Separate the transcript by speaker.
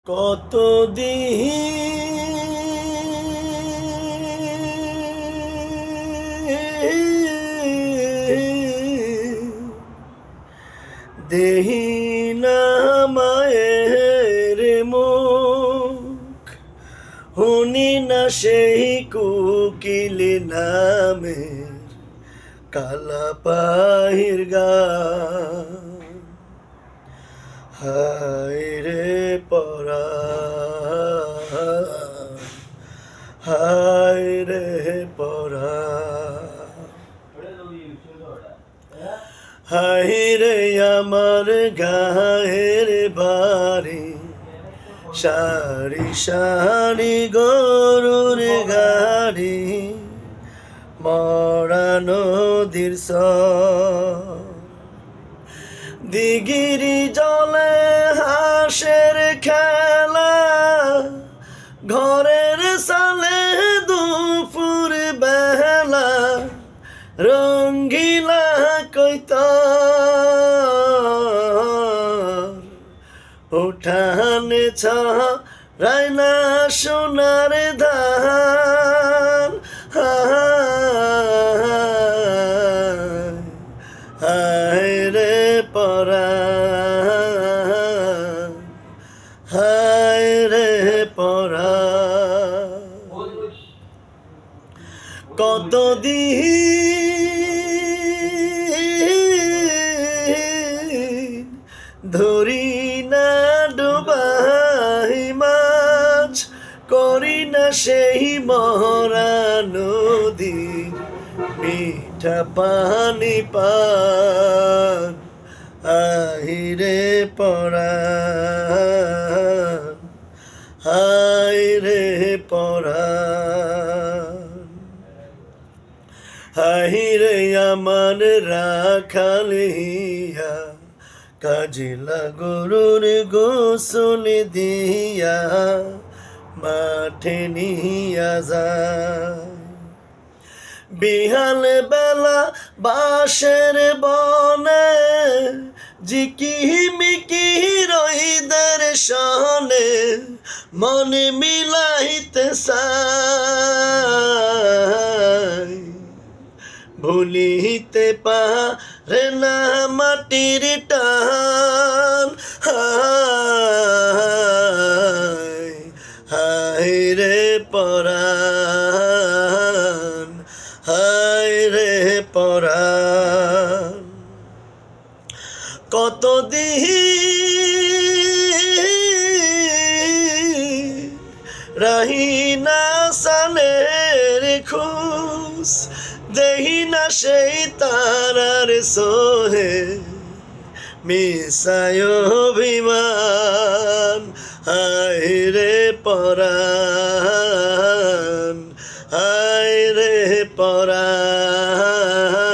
Speaker 1: কতদিন দেহি না মায়ের মুখ, শুনি না সেই কোকিল নামের কালাপাহির গান। হায় রে পরাণ, হায় রে পরাণ, হায় রে আমার গায়ের বাড়ি, সারি সারি গরুর গাড়ি, মরা নদীর দিগিরি জলে হাঁসের খেলা, ঘরের সালে দুপুর বেলা, রঙ্গিলা কৈতর উঠানে ছড়ায় না সোনার ধান। হায় রে পরাণ, হায় রে পরাণ, কতদিন ধরি না ডুবাই মাছ, করি না সেই মরা নদীর মিঠা পানি পান। আহিরে পরাণ, হায় রে পরাণ, হায়রে আমার রাখালিয়া, কাজিলা গরুর গোসল দিয়া মাঠে নিয়া যায়। বিহাল বেলা বাঁশের বনে, জিকি মিকি রইদের সনে, মনে মিলাইতে চাই, ভুলিতে পারে না মাটির টান। হায় হায় রে পরাণ, হায় রে পরাণ, কতদিন রাহি না সানের খুশ, দেহি না সেই তারার সোহে মিশায় অভিমান। হায় রে পরাণ, হায় রে পরাণ।